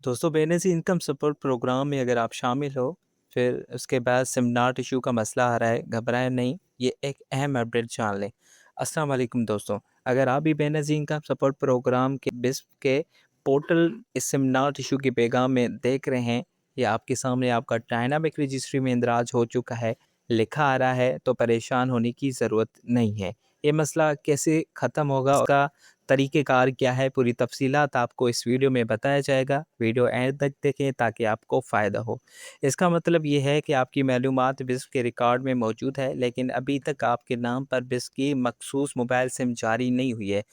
दोस्तों, Benazir income support programme में अगर आप शामिल हो, फिर उसके बाद सिमनाट इशू का मसला आ रहा है, घबराएं नहीं, ये एक अहम अपडेट जान लें। अस्सलाम वालेकुम दोस्तों, अगर आप भी बेनज़ीर इनकम सपोर्ट प्रोग्राम के बिस्प के पोर्टल इस सिमनाट इशू के पैगाम में देख रहे हैं या आपके सामने आपका डायनामिक रजिस्ट्री में इंदराज हो चुका है, लिखा आ रहा है, तो परेशान होने की ज़रूरत नहीं है। ये मसला कैसे ख़त्म होगा, उसका तरीक़ेकार क्या है, पूरी तफ़सीलात आपको इस वीडियो में बताया जाएगा। वीडियो एंड तक देखें ताकि आपको फ़ायदा हो। इसका मतलब ये है कि आपकी मालूमात बिस्क के रिकॉर्ड में मौजूद है, लेकिन अभी तक आपके नाम पर बिस्क की मखसूस मोबाइल सिम जारी नहीं हुई है।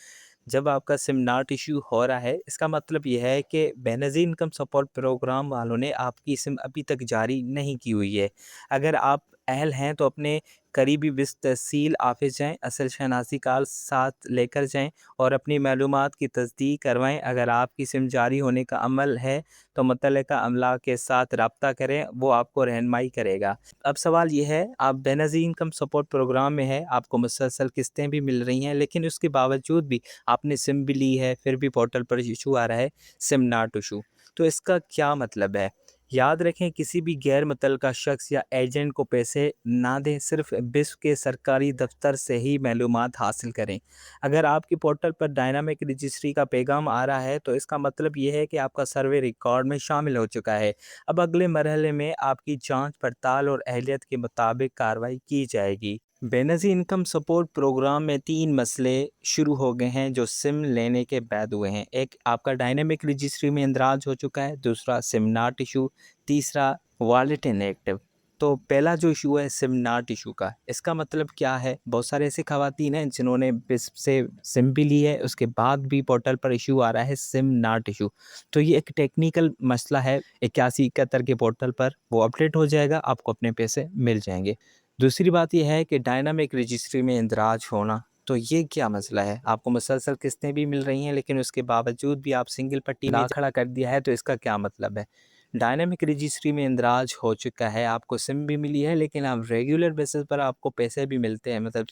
जब आपका सिम नॉट इश्यू हो रहा है, इसका मतलब ये है कि बेनज़ीर इनकम सपोर्ट प्रोग्राम वालों ने आपकी सिम अभी तक जारी नहीं की हुई है। अगर आप अहल हैं तो अपने करीबी बिस तहसील ऑफिस जाएँ, असल शनासी कार्ड साथ लेकर जाएँ और अपनी मालूमात की तस्दीक करवाएँ। अगर आपकी सिम जारी होने का अमल है तो मुतल्लिका अमला के साथ रब्ता करें, वो आपको रहनुमाई करेगा। अब सवाल ये है, आप बेनज़ीर इनकम सपोर्ट प्रोग्राम में है, आपको मुसलसल किस्तें भी मिल रही हैं, लेकिन उसके बावजूद भी आपने सिम भी ली है, फिर भी पोर्टल पर इशू आ रहा है सिम नॉट इशू। तो इसका क्या मतलब है? याद रखें, किसी भी गैर मुतल्लका शख्स या एजेंट को पैसे ना दें, सिर्फ बिस्प के सरकारी दफ्तर से ही मालूमात हासिल करें। अगर आपके पोर्टल पर डायनामिक रजिस्ट्री का पैगाम आ रहा है तो इसका मतलब ये है कि आपका सर्वे रिकॉर्ड में शामिल हो चुका है। अब अगले मरहले में आपकी जांच पड़ताल और अहलियत के मुताबिक कार्रवाई की जाएगी। बेनज़ीर इनकम सपोर्ट प्रोग्राम में 3 मसले शुरू हो गए हैं जो सिम लेने के बाद हुए हैं। एक, आपका डायनामिक रजिस्ट्री में इंदराज हो चुका है। दूसरा, सिम नॉट इशू। तीसरा, वॉलेट इनएक्टिव। तो पहला जो इशू है सिम नॉट इशू का, इसका मतलब क्या है? बहुत सारे ऐसे ख़वातीन हैं जिन्होंने बिस्प से सिम भी ली है, उसके बाद भी पोर्टल पर इशू आ रहा है सिम नॉट इशू। तो ये एक टेक्निकल मसला है। 8171 के पोर्टल पर वो अपडेट हो जाएगा, आपको अपने पैसे मिल जाएंगे। दूसरी बात यह है कि डायनामिक रजिस्ट्री में इंदराज होना, तो ये क्या मसला है? आपको मुसलसल किस्तें भी मिल रही हैं, लेकिन उसके बावजूद भी आप सिंगल पट्टी में खड़ा कर दिया है, तो इसका क्या मतलब है? डायनामिक रजिस्ट्री में इंदराज हो चुका है, आपको सिम भी मिली है, लेकिन आप रेगुलर बेसिस पर आपको पैसे भी मिलते हैं, मतलब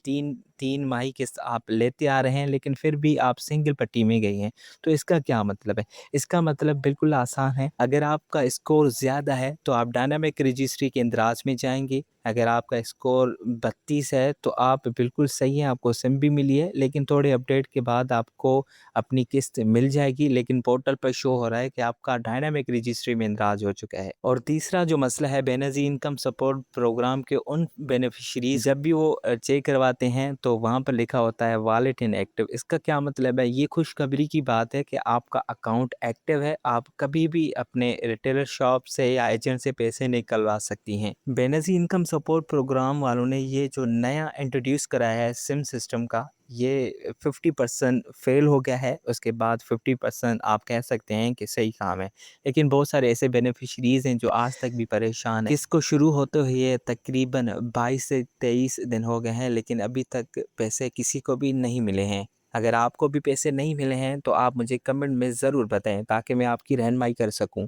तीन माही किस्त आप लेते आ रहे हैं, लेकिन फिर भी आप सिंगल पट्टी में गई हैं। तो इसका क्या मतलब है? इसका मतलब बिल्कुल आसान है। अगर आपका स्कोर ज़्यादा है तो आप डायनामिक रजिस्ट्री के इंदराज में जाएंगे। अगर आपका स्कोर 32 है तो आप बिल्कुल सही हैं, आपको सिम भी मिली है, लेकिन थोड़े अपडेट के बाद आपको अपनी किस्त मिल जाएगी, लेकिन पोर्टल पर शो हो रहा है कि आपका डायनामिक रजिस्ट्री में इंदराज हो चुका है। और तीसरा जो मसला है, बेनज़ीर इनकम सपोर्ट प्रोग्राम के उन बेनिफिशरीज जब भी वो चेक करवाते हैं तो वहाँ पर लिखा होता है वॉलेट इनएक्टिव। इसका क्या मतलब है? ये खुशखबरी की बात है कि आपका अकाउंट एक्टिव है, आप कभी भी अपने रिटेलर शॉप से या एजेंट से पैसे निकलवा सकती हैं। बेनज़ीर इनकम सपोर्ट प्रोग्राम वालों ने ये जो नया इंट्रोड्यूस कराया है सिम सिस्टम का, ये 50% फेल हो गया है, उसके बाद 50% आप कह सकते हैं कि सही काम है। लेकिन बहुत सारे ऐसे बेनिफिशरीज़ हैं जो आज तक भी परेशान हैं। इसको शुरू होते हुए तकरीबन 22 से 23 दिन हो गए हैं, लेकिन अभी तक पैसे किसी को भी नहीं मिले हैं। अगर आपको भी पैसे नहीं मिले हैं तो आप मुझे कमेंट में ज़रूर बताएं ताकि मैं आपकी रहनुमाई कर सकूं।